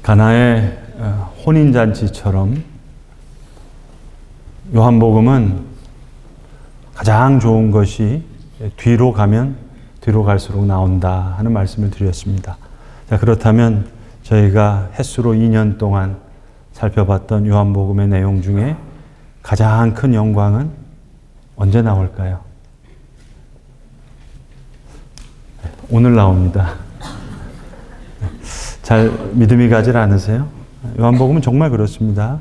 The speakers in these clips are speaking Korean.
가나의 혼인잔치처럼 요한복음은 가장 좋은 것이 뒤로 가면 뒤로 갈수록 나온다 하는 말씀을 드렸습니다. 자, 그렇다면 저희가 햇수로 2년 동안 살펴봤던 요한복음의 내용 중에 가장 큰 영광은 언제 나올까요? 오늘 나옵니다. 잘 믿음이 가질 않으세요? 요한복음은 정말 그렇습니다.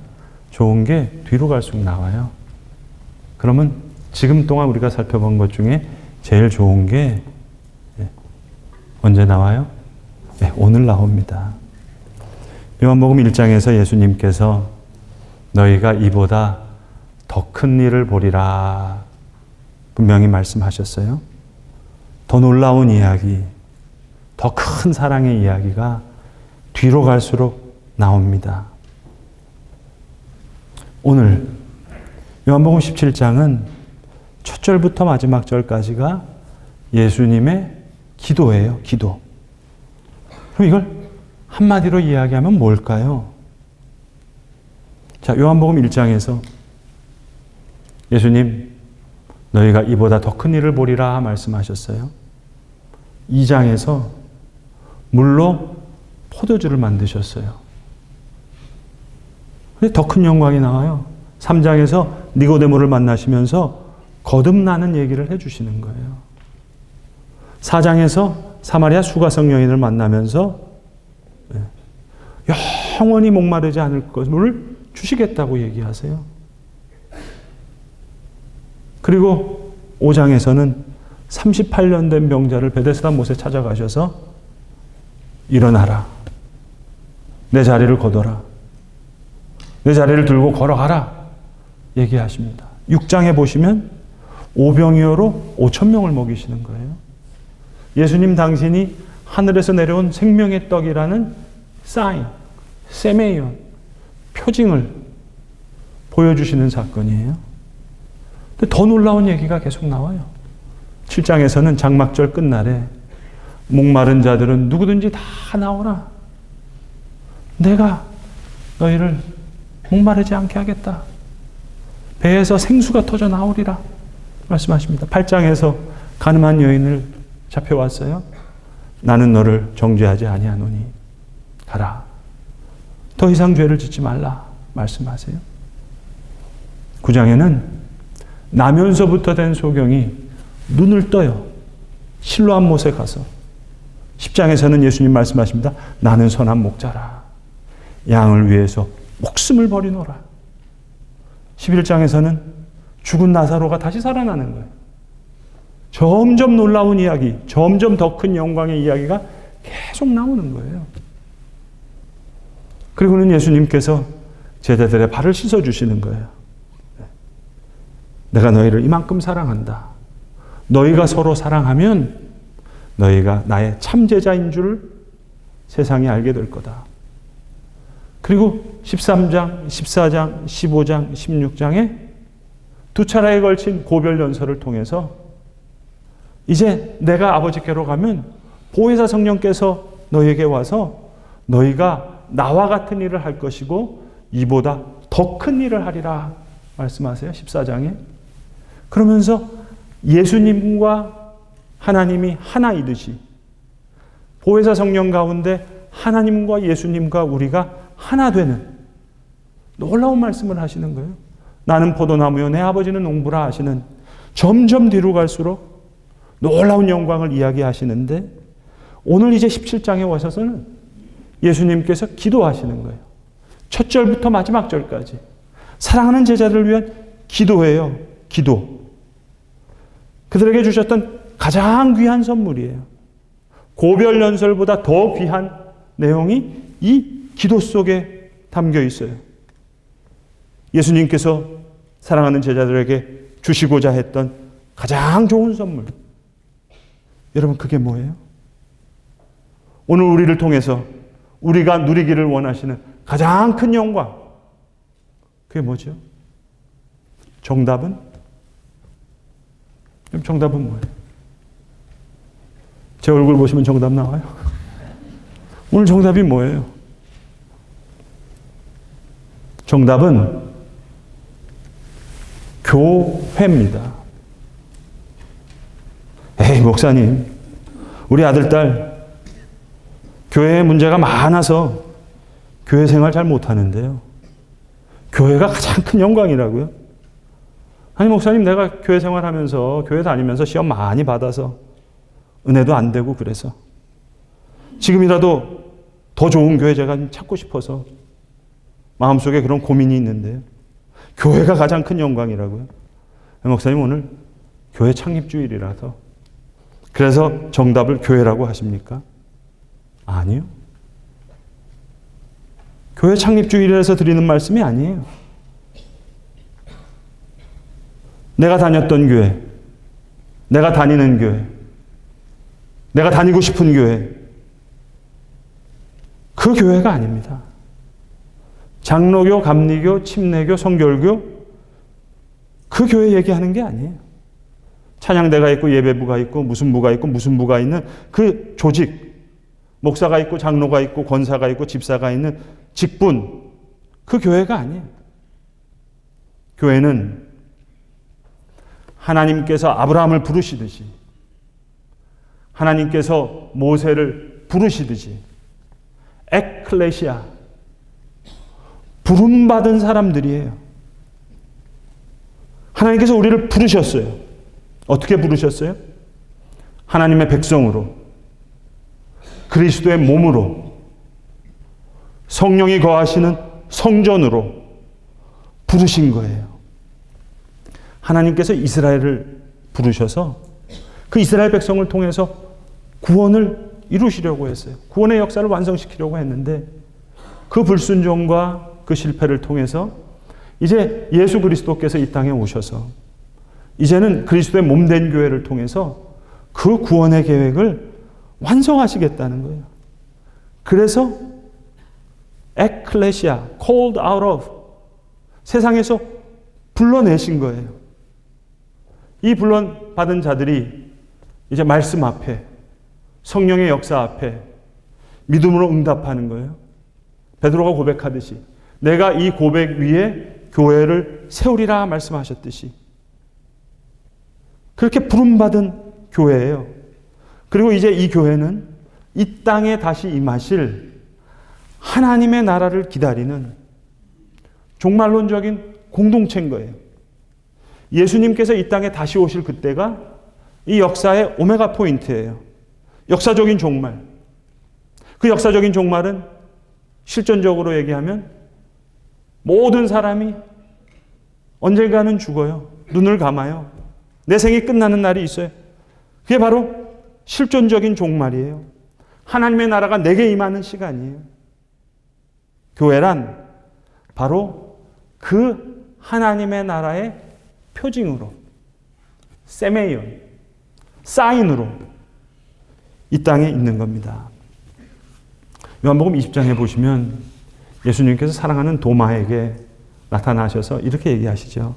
좋은 게 뒤로 갈수록 나와요. 그러면 지금 동안 우리가 살펴본 것 중에 제일 좋은 게 언제 나와요? 네, 오늘 나옵니다. 요한복음 1장에서 예수님께서 너희가 이보다 더 큰 일을 보리라 분명히 말씀하셨어요. 더 놀라운 이야기, 더 큰 사랑의 이야기가 뒤로 갈수록 나옵니다. 오늘 요한복음 17장은 첫 절부터 마지막 절까지가 예수님의 기도예요. 기도. 그럼 이걸 한마디로 이야기하면 뭘까요? 자, 요한복음 1장에서 예수님 너희가 이보다 더 큰 일을 보리라 말씀하셨어요. 2장에서 물로 포도주를 만드셨어요. 근데 더 큰 영광이 나와요. 3장에서 니고데모를 만나시면서 거듭나는 얘기를 해주시는 거예요. 4장에서 사마리아 수가성 여인을 만나면서 영원히 목마르지 않을 것을 주시겠다고 얘기하세요. 그리고 5장에서는 38년 된 병자를 베데스다 못에 찾아가셔서 일어나라. 내 자리를 거둬라. 내 자리를 들고 걸어가라. 얘기하십니다. 6장에 보시면 오병이어로 5,000명을 먹이시는 거예요. 예수님 당신이 하늘에서 내려온 생명의 떡이라는 사인, 세메이온, 표징을 보여주시는 사건이에요. 근데 더 놀라운 얘기가 계속 나와요. 7장에서는 장막절 끝날에 목마른 자들은 누구든지 다 나오라. 내가 너희를 목마르지 않게 하겠다. 배에서 생수가 터져 나오리라 말씀하십니다. 8장에서 가늠한 여인을 잡혀왔어요. 나는 너를 정죄하지 아니하노니 가라. 더 이상 죄를 짓지 말라 말씀하세요. 9장에는 나면서부터 된 소경이 눈을 떠요. 실로암 못에 가서. 10장에서는 예수님 말씀하십니다. 나는 선한 목자라. 양을 위해서 목숨을 버리노라. 11장에서는 죽은 나사로가 다시 살아나는 거예요. 점점 놀라운 이야기, 점점 더 큰 영광의 이야기가 계속 나오는 거예요. 그리고는 예수님께서 제자들의 발을 씻어주시는 거예요. 내가 너희를 이만큼 사랑한다. 너희가 서로 사랑하면 너희가 나의 참제자인 줄 세상이 알게 될 거다. 그리고 13장, 14장, 15장, 16장에 두 차례에 걸친 고별연설을 통해서 이제 내가 아버지께로 가면 보혜사 성령께서 너희에게 와서 너희가 나와 같은 일을 할 것이고 이보다 더 큰 일을 하리라 말씀하세요. 14장에. 그러면서 예수님과 하나님이 하나이듯이 보혜사 성령 가운데 하나님과 예수님과 우리가 하나 되는 놀라운 말씀을 하시는 거예요. 나는 포도나무요 내 아버지는 농부라 하시는 점점 뒤로 갈수록 놀라운 영광을 이야기하시는데 오늘 이제 17장에 와서는 예수님께서 기도하시는 거예요. 첫 절부터 마지막 절까지 사랑하는 제자들을 위한 기도예요. 기도. 그들에게 주셨던 가장 귀한 선물이에요. 고별연설보다 더 귀한 내용이 이 기도 속에 담겨 있어요. 예수님께서 사랑하는 제자들에게 주시고자 했던 가장 좋은 선물. 여러분 그게 뭐예요? 오늘 우리를 통해서 우리가 누리기를 원하시는 가장 큰 영광. 그게 뭐죠? 정답은 뭐예요? 제 얼굴 보시면 정답 나와요? 오늘 정답이 뭐예요? 정답은 교회입니다. 에이, 목사님, 우리 아들, 딸 교회에 문제가 많아서 교회 생활 잘 못하는데요. 교회가 가장 큰 영광이라고요? 아니, 목사님, 내가 교회 생활하면서 교회 다니면서 시험 많이 받아서 은혜도 안 되고 그래서 지금이라도 더 좋은 교회 제가 찾고 싶어서 마음속에 그런 고민이 있는데요. 교회가 가장 큰 영광이라고요? 목사님, 오늘 교회 창립주일이라서 그래서 정답을 교회라고 하십니까? 아니요. 교회 창립주일에서 드리는 말씀이 아니에요. 내가 다녔던 교회, 내가 다니는 교회, 내가 다니고 싶은 교회, 그 교회가 아닙니다. 장로교, 감리교, 침례교, 성결교, 그 교회 얘기하는 게 아니에요. 찬양대가 있고 예배부가 있고 무슨 부가 있고 무슨 부가 있는 그 조직, 목사가 있고 장로가 있고 권사가 있고 집사가 있는 직분, 그 교회가 아니에요. 교회는 하나님께서 아브라함을 부르시듯이, 하나님께서 모세를 부르시듯이 에클레시아, 부름받은 사람들이에요. 하나님께서 우리를 부르셨어요. 어떻게 부르셨어요? 하나님의 백성으로, 그리스도의 몸으로, 성령이 거하시는 성전으로 부르신 거예요. 하나님께서 이스라엘을 부르셔서 그 이스라엘 백성을 통해서 구원을 이루시려고 했어요. 구원의 역사를 완성시키려고 했는데 그 불순종과 그 실패를 통해서 이제 예수 그리스도께서 이 땅에 오셔서 이제는 그리스도의 몸된 교회를 통해서 그 구원의 계획을 완성하시겠다는 거예요. 그래서 에클레시아, called out of, 세상에서 불러내신 거예요. 이 불러받은 자들이 이제 말씀 앞에, 성령의 역사 앞에 믿음으로 응답하는 거예요. 베드로가 고백하듯이 내가 이 고백 위에 교회를 세우리라 말씀하셨듯이 그렇게 부름받은 교회예요. 그리고 이제 이 교회는 이 땅에 다시 임하실 하나님의 나라를 기다리는 종말론적인 공동체인 거예요. 예수님께서 이 땅에 다시 오실 그때가 이 역사의 오메가 포인트예요. 역사적인 종말. 그 역사적인 종말은 실존적으로 얘기하면 모든 사람이 언젠가는 죽어요. 눈을 감아요. 내 생이 끝나는 날이 있어요. 그게 바로 실존적인 종말이에요. 하나님의 나라가 내게 임하는 시간이에요. 교회란 바로 그 하나님의 나라의 표징으로, 세메이온, 사인으로 이 땅에 있는 겁니다. 요한복음 20장에 보시면 예수님께서 사랑하는 도마에게 나타나셔서 이렇게 얘기하시죠.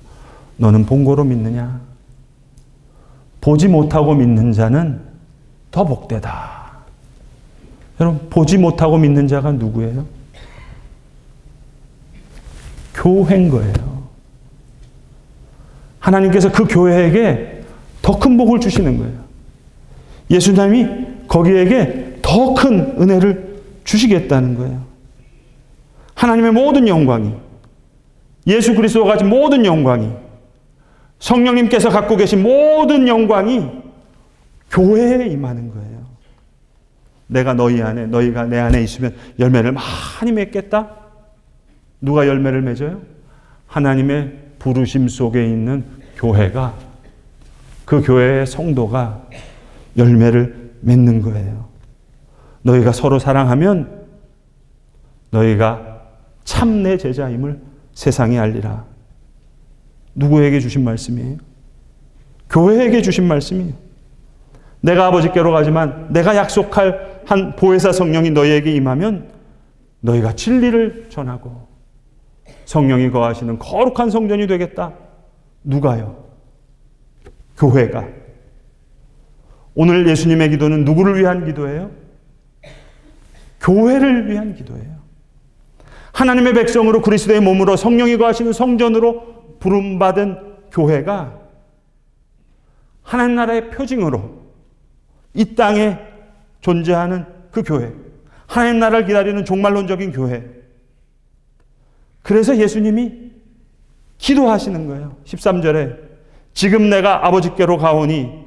너는 본고로 믿느냐? 보지 못하고 믿는 자는 더 복되다. 여러분, 보지 못하고 믿는 자가 누구예요? 교회인 거예요. 하나님께서 그 교회에게 더 큰 복을 주시는 거예요. 예수님이 거기에게 더 큰 은혜를 주시겠다는 거예요. 하나님의 모든 영광이, 예수 그리스도가 가진 모든 영광이, 성령님께서 갖고 계신 모든 영광이 교회에 임하는 거예요. 내가 너희 안에, 너희가 내 안에 있으면 열매를 많이 맺겠다? 누가 열매를 맺어요? 하나님의 부르심 속에 있는 교회가, 그 교회의 성도가 열매를 맺는 거예요. 너희가 서로 사랑하면 너희가 참 내 제자임을 세상에 알리라. 누구에게 주신 말씀이에요? 교회에게 주신 말씀이에요. 내가 아버지께로 가지만 내가 약속할 한 보혜사 성령이 너희에게 임하면 너희가 진리를 전하고 성령이 거하시는 거룩한 성전이 되겠다. 누가요? 교회가. 오늘 예수님의 기도는 누구를 위한 기도예요? 교회를 위한 기도예요. 하나님의 백성으로 그리스도의 몸으로 성령이 거하시는 성전으로 부름받은 교회가 하나님 나라의 표징으로 이 땅에 존재하는 그 교회, 하나님 나라를 기다리는 종말론적인 교회. 그래서 예수님이 기도하시는 거예요. 13절에 지금 내가 아버지께로 가오니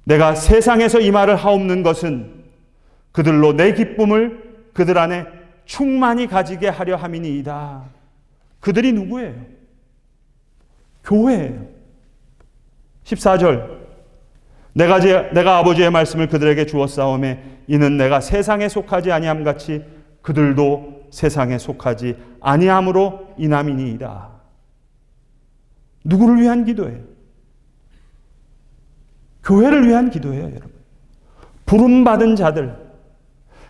내가 세상에서 이 말을 하옵는 것은 그들로 내 기쁨을 그들 안에 충만히 가지게 하려 함이니이다. 그들이 누구예요? 교회예요. 14절 내가 아버지의 말씀을 그들에게 주었사오매 이는 내가 세상에 속하지 아니함 같이 그들도 세상에 속하지 아니함으로 인함이니이다. 누구를 위한 기도예요? 교회를 위한 기도예요, 여러분. 부름받은 자들.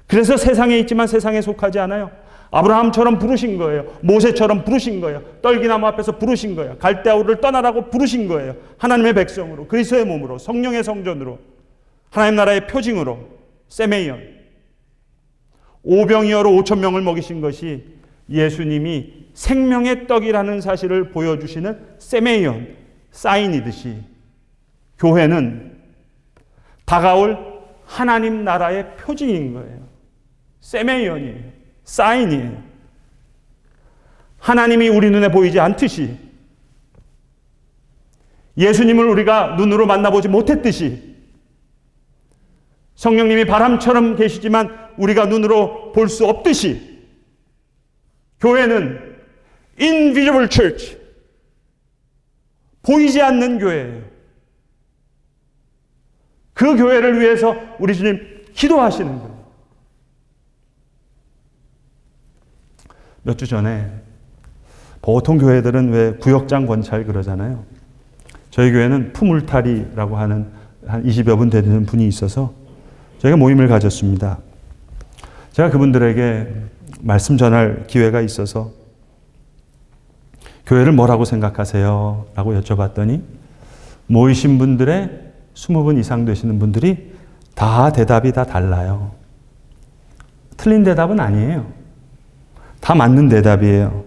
그래서 세상에 있지만 세상에 속하지 않아요. 아브라함처럼 부르신 거예요. 모세처럼 부르신 거예요. 떨기나무 앞에서 부르신 거예요. 갈대아우를 떠나라고 부르신 거예요. 하나님의 백성으로, 그리스도의 몸으로, 성령의 성전으로, 하나님 나라의 표징으로, 세메이온. 오병이어로 5천 명을 먹이신 것이 예수님이 생명의 떡이라는 사실을 보여주시는 세메이온, 사인이듯이 교회는 다가올 하나님 나라의 표징인 거예요. 세메이온이에요. 사인이에요. 하나님이 우리 눈에 보이지 않듯이, 예수님을 우리가 눈으로 만나보지 못했듯이, 성령님이 바람처럼 계시지만 우리가 눈으로 볼 수 없듯이, 교회는 invisible church, 보이지 않는 교회예요. 그 교회를 위해서 우리 주님 기도하시는 거예요. 몇 주 전에 보통 교회들은 왜 구역장 권찰 그러잖아요. 저희 교회는 푸물타리라고 하는 한 20여 분 되는 분이 있어서 저희가 모임을 가졌습니다. 제가 그분들에게 말씀 전할 기회가 있어서 교회를 뭐라고 생각하세요? 라고 여쭤봤더니 모이신 분들의 20분 이상 되시는 분들이 다 대답이 다 달라요. 틀린 대답은 아니에요. 다 맞는 대답이에요.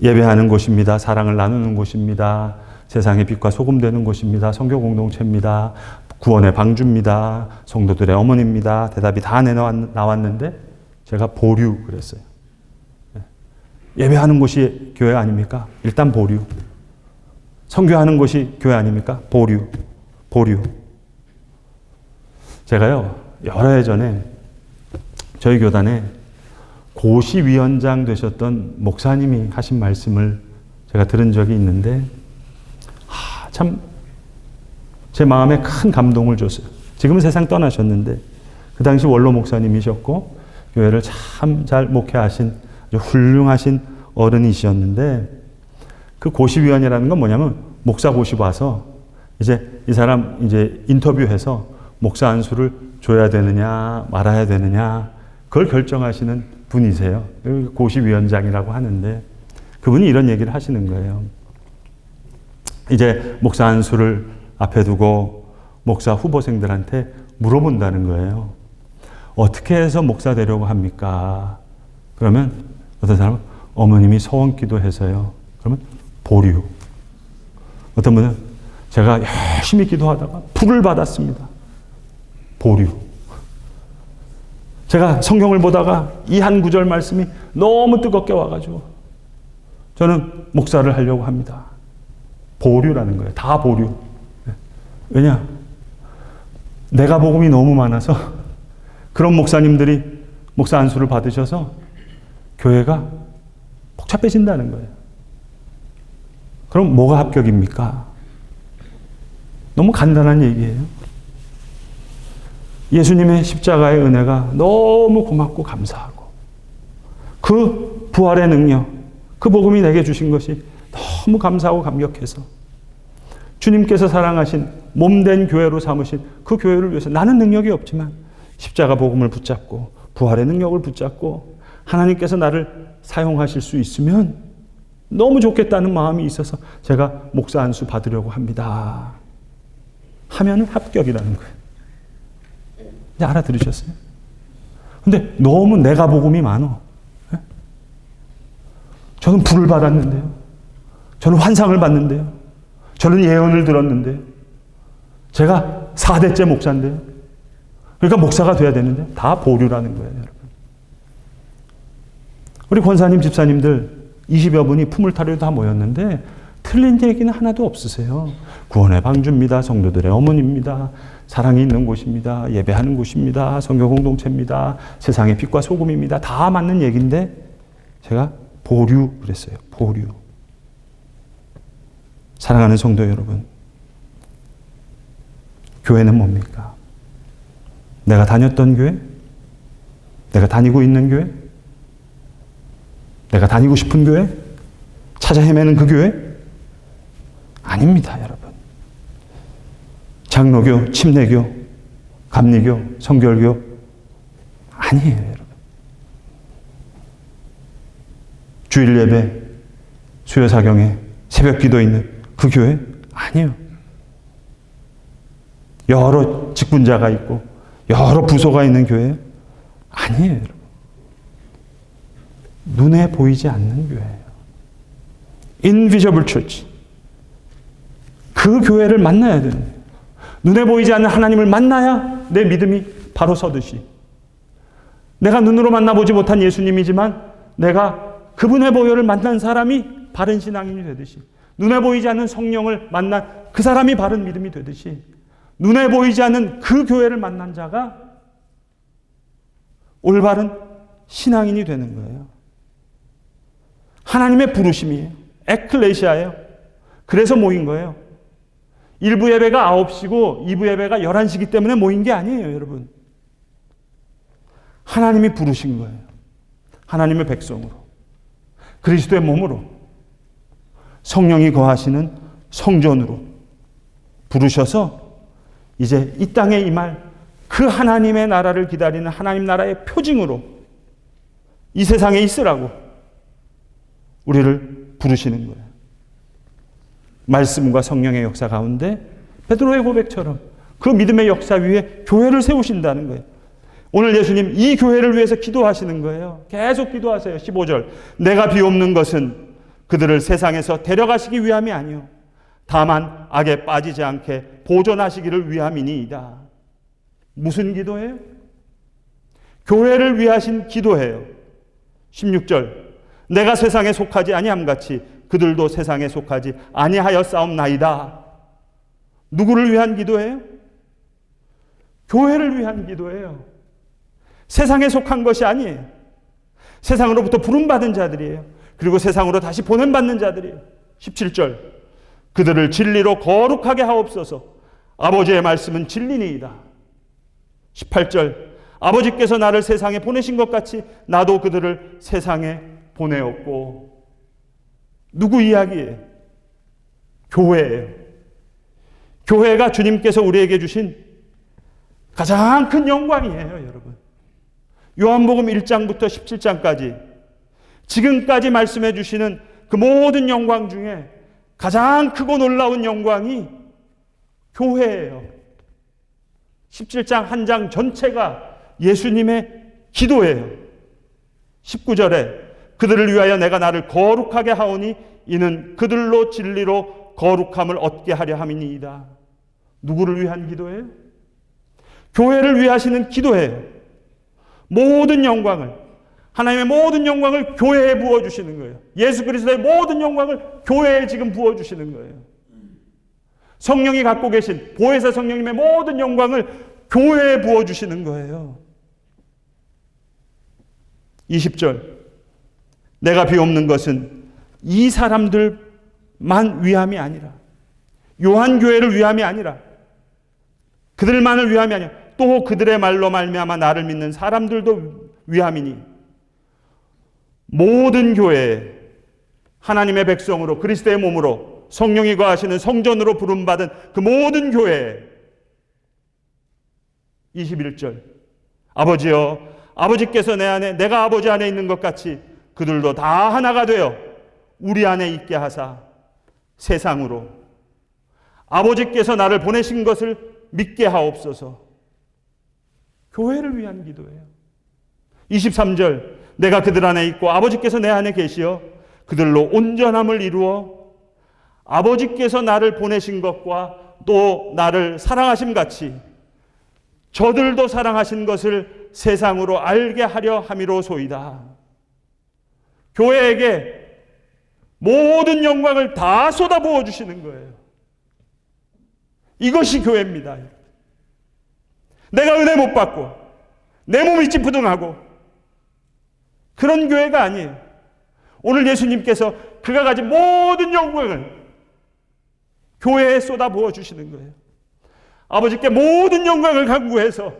예배하는 곳입니다. 사랑을 나누는 곳입니다. 세상의 빛과 소금 되는 곳입니다. 선교 공동체입니다. 구원의 방주입니다. 성도들의 어머니입니다. 대답이 다 나왔는데 제가 보류 그랬어요. 예배하는 곳이 교회 아닙니까? 일단 보류. 선교하는 곳이 교회 아닙니까? 보류. 제가요, 여러 해 전에 저희 교단에 고시위원장 되셨던 목사님이 하신 말씀을 제가 들은 적이 있는데, 참 제 마음에 큰 감동을 줬어요. 지금은 세상 떠나셨는데 그 당시 원로 목사님이셨고 교회를 참 잘 목회하신 아주 훌륭하신 어른이셨는데, 그 고시위원이라는 건 뭐냐면 목사 고시 와서 이제 이 사람 이제 인터뷰해서 목사 안수를 줘야 되느냐 말아야 되느냐 그걸 결정하시는 분이세요. 고시위원장이라고 하는데 그분이 이런 얘기를 하시는 거예요. 이제 목사 안수를 앞에 두고 목사 후보생들한테 물어본다는 거예요. 어떻게 해서 목사 되려고 합니까? 그러면 어떤 사람은 어머님이 서원기도 해서요. 그러면 보류. 어떤 분은 제가 열심히 기도하다가 불을 받았습니다. 보류. 제가 성경을 보다가 이 한 구절 말씀이 너무 뜨겁게 와가지고 저는 목사를 하려고 합니다. 보류라는 거예요. 다 보류. 왜냐? 내가 복음이 너무 많아서 그런 목사님들이 목사 안수를 받으셔서 교회가 복잡해진다는 거예요. 그럼 뭐가 합격입니까? 너무 간단한 얘기예요. 예수님의 십자가의 은혜가 너무 고맙고 감사하고 그 부활의 능력, 그 복음이 내게 주신 것이 너무 감사하고 감격해서 주님께서 사랑하신 몸된 교회로 삼으신 그 교회를 위해서 나는 능력이 없지만 십자가 복음을 붙잡고 부활의 능력을 붙잡고 하나님께서 나를 사용하실 수 있으면 너무 좋겠다는 마음이 있어서 제가 목사 안수 받으려고 합니다. 하면은 합격이라는 거예요. 이제 알아들으셨어요? 근데 너무 내가 복음이 많어. 저는 불을 받았는데요. 저는 환상을 봤는데요. 저는 예언을 들었는데요. 제가 4대째 목사인데요. 그러니까 목사가 돼야 되는데 다 보류라는 거예요, 여러분. 우리 권사님, 집사님들 20여 분이 품을 타려 다 모였는데 틀린 얘기는 하나도 없으세요. 구원의 방주입니다. 성도들의 어머니입니다. 사랑이 있는 곳입니다. 예배하는 곳입니다. 성교 공동체입니다. 세상의 빛과 소금입니다. 다 맞는 얘기인데 제가 보류 그랬어요. 보류. 사랑하는 성도 여러분, 교회는 뭡니까? 내가 다녔던 교회? 내가 다니고 있는 교회? 내가 다니고 싶은 교회? 찾아 헤매는 그 교회? 아닙니다, 여러분. 장로교, 침례교, 감리교, 성결교 아니에요, 여러분. 주일 예배, 수요사경회, 새벽 기도 있는 그 교회? 아니에요. 여러 직분자가 있고 여러 부서가 있는 교회? 아니에요, 여러분. 눈에 보이지 않는 교회예요. Invisible Church. 그 교회를 만나야 되는 거예요. 눈에 보이지 않는 하나님을 만나야 내 믿음이 바로 서듯이. 내가 눈으로 만나보지 못한 예수님이지만 내가 그분의 보혈을 만난 사람이 바른 신앙인이 되듯이, 눈에 보이지 않는 성령을 만난 그 사람이 바른 믿음이 되듯이, 눈에 보이지 않는 그 교회를 만난 자가 올바른 신앙인이 되는 거예요. 하나님의 부르심이에요. 에클레시아예요. 그래서 모인 거예요. 1부 예배가 9시고 2부 예배가 11시기 때문에 모인 게 아니에요, 여러분. 하나님이 부르신 거예요. 하나님의 백성으로, 그리스도의 몸으로, 성령이 거하시는 성전으로 부르셔서 이제 이 땅에 임할 그 하나님의 나라를 기다리는 하나님 나라의 표징으로 이 세상에 있으라고 우리를 부르시는 거예요. 말씀과 성령의 역사 가운데 베드로의 고백처럼 그 믿음의 역사 위에 교회를 세우신다는 거예요. 오늘 예수님 이 교회를 위해서 기도하시는 거예요. 계속 기도하세요. 15절. 내가 비옵는 것은 그들을 세상에서 데려가시기 위함이 아니요 다만 악에 빠지지 않게 보존하시기를 위함이니이다. 무슨 기도예요? 교회를 위하신 기도예요. 16절. 내가 세상에 속하지 아니함같이 그들도 세상에 속하지 아니하였사옵나이다. 누구를 위한 기도예요? 교회를 위한 기도예요. 세상에 속한 것이 아니에요. 세상으로부터 부름받은 자들이에요. 그리고 세상으로 다시 보냄받는 자들이에요. 17절. 그들을 진리로 거룩하게 하옵소서. 아버지의 말씀은 진리니이다. 18절. 아버지께서 나를 세상에 보내신 것 같이 나도 그들을 세상에 보내었고. 누구 이야기예요? 교회예요. 교회가 주님께서 우리에게 주신 가장 큰 영광이에요, 여러분. 요한복음 1장부터 17장까지 지금까지 말씀해 주시는 그 모든 영광 중에 가장 크고 놀라운 영광이 교회예요. 17장 한 장 전체가 예수님의 기도예요. 19절에 그들을 위하여 내가 나를 거룩하게 하오니 이는 그들로 진리로 거룩함을 얻게 하려 함이니이다. 누구를 위한 기도예요? 교회를 위하시는 기도예요. 모든 영광을, 하나님의 모든 영광을 교회에 부어주시는 거예요. 예수 그리스도의 모든 영광을 교회에 지금 부어주시는 거예요. 성령이 갖고 계신 보혜사 성령님의 모든 영광을 교회에 부어주시는 거예요. 20절. 내가 비옵는 것은 이 사람들만 위함이 아니라, 요한교회를 위함이 아니라, 그들만을 위함이 아니라 또 그들의 말로 말미암아 나를 믿는 사람들도 위함이니 모든 교회에 하나님의 백성으로 그리스도의 몸으로 성령이 거하시는 성전으로 부름받은 그 모든 교회에 21절. 아버지여, 아버지께서 내 안에 내가 아버지 안에 있는 것 같이 그들도 다 하나가 되어 우리 안에 있게 하사 세상으로 아버지께서 나를 보내신 것을 믿게 하옵소서. 교회를 위한 기도예요. 23절. 내가 그들 안에 있고 아버지께서 내 안에 계시어 그들로 온전함을 이루어 아버지께서 나를 보내신 것과 또 나를 사랑하심 같이 저들도 사랑하신 것을 세상으로 알게 하려 함이로소이다. 교회에게 모든 영광을 다 쏟아부어 주시는 거예요. 이것이 교회입니다. 내가 은혜 못 받고 내 몸이 찌푸둥하고 그런 교회가 아니에요. 오늘 예수님께서 그가 가진 모든 영광을 교회에 쏟아부어 주시는 거예요. 아버지께 모든 영광을 간구해서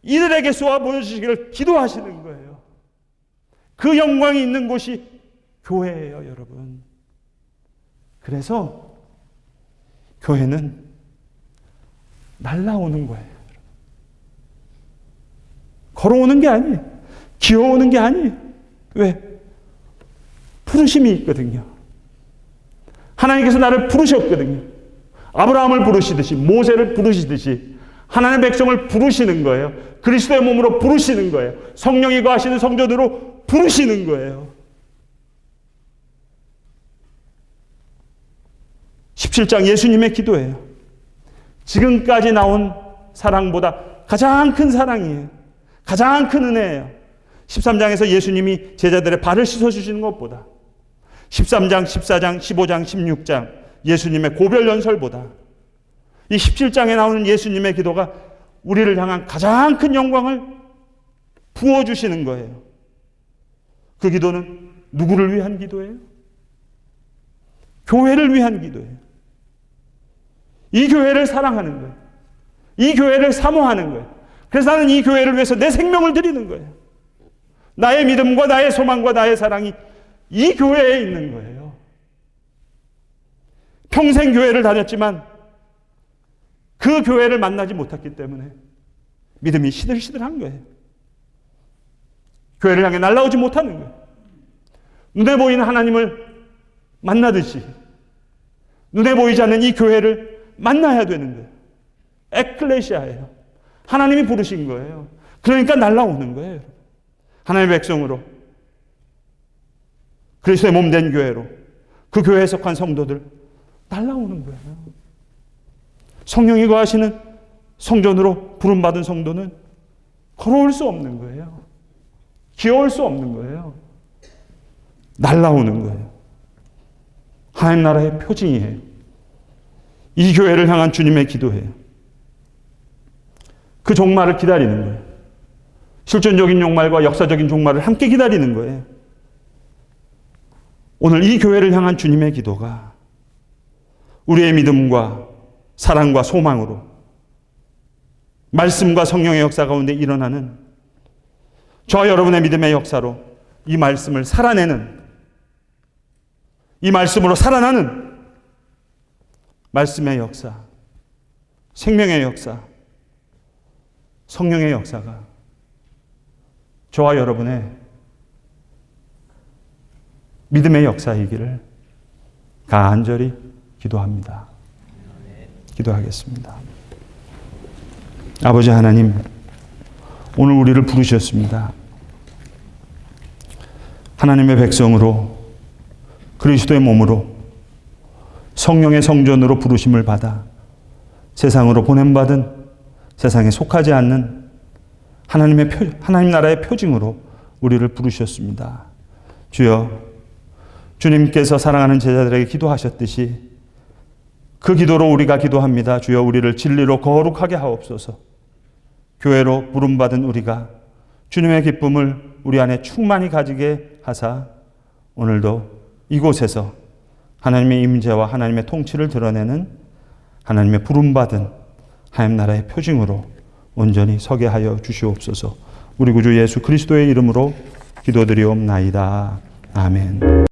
이들에게 쏟아 보여주시기를 기도하시는 거예요. 그 영광이 있는 곳이 교회예요, 여러분. 그래서 교회는 날라오는 거예요. 걸어오는 게 아니에요. 기어오는 게 아니에요. 왜? 부르심이 있거든요. 하나님께서 나를 부르셨거든요. 아브라함을 부르시듯이, 모세를 부르시듯이 하나님의 백성을 부르시는 거예요. 그리스도의 몸으로 부르시는 거예요. 성령이 거하시는 성전으로 부르시는 거예요. 17장 예수님의 기도예요. 지금까지 나온 사랑보다 가장 큰 사랑이에요. 가장 큰 은혜예요. 13장에서 예수님이 제자들의 발을 씻어주시는 것보다 13장, 14장, 15장, 16장 예수님의 고별연설보다 이 17장에 나오는 예수님의 기도가 우리를 향한 가장 큰 영광을 부어주시는 거예요. 그 기도는 누구를 위한 기도예요? 교회를 위한 기도예요. 이 교회를 사랑하는 거예요. 이 교회를 사모하는 거예요. 그래서 나는 이 교회를 위해서 내 생명을 드리는 거예요. 나의 믿음과 나의 소망과 나의 사랑이 이 교회에 있는 거예요. 평생 교회를 다녔지만 그 교회를 만나지 못했기 때문에 믿음이 시들시들한 거예요. 교회를 향해 날아오지 못하는 거예요. 눈에 보이는 하나님을 만나듯이 눈에 보이지 않는 이 교회를 만나야 되는 거예요. 에클레시아예요. 하나님이 부르신 거예요. 그러니까 날아오는 거예요. 하나님의 백성으로, 그리스도의 몸된 교회로, 그 교회에 속한 성도들 날아오는 거예요. 성령이 거하시는 성전으로 부름받은 성도는 걸어올 수 없는 거예요. 기어올 수 없는 거예요. 날아오는 거예요. 하나님 나라의 표징이에요. 이 교회를 향한 주님의 기도예요. 그 종말을 기다리는 거예요. 실존적인 종말과 역사적인 종말을 함께 기다리는 거예요. 오늘 이 교회를 향한 주님의 기도가 우리의 믿음과 사랑과 소망으로 말씀과 성령의 역사 가운데 일어나는 저와 여러분의 믿음의 역사로 이 말씀을 살아내는, 이 말씀으로 살아나는 말씀의 역사, 생명의 역사, 성령의 역사가 저와 여러분의 믿음의 역사이기를 간절히 기도합니다. 기도하겠습니다. 아버지 하나님, 오늘 우리를 부르셨습니다. 하나님의 백성으로, 그리스도의 몸으로, 성령의 성전으로 부르심을 받아 세상으로 보냄받은, 세상에 속하지 않는 하나님 나라의 표징으로 우리를 부르셨습니다. 주여, 주님께서 사랑하는 제자들에게 기도하셨듯이 그 기도로 우리가 기도합니다. 주여, 우리를 진리로 거룩하게 하옵소서. 교회로 부름받은 우리가 주님의 기쁨을 우리 안에 충만히 가지게 하사 오늘도 이곳에서 하나님의 임재와 하나님의 통치를 드러내는 하나님의 부름받은 하나님 나라의 표징으로 온전히 서게 하여 주시옵소서. 우리 구주 예수 그리스도의 이름으로 기도드리옵나이다. 아멘.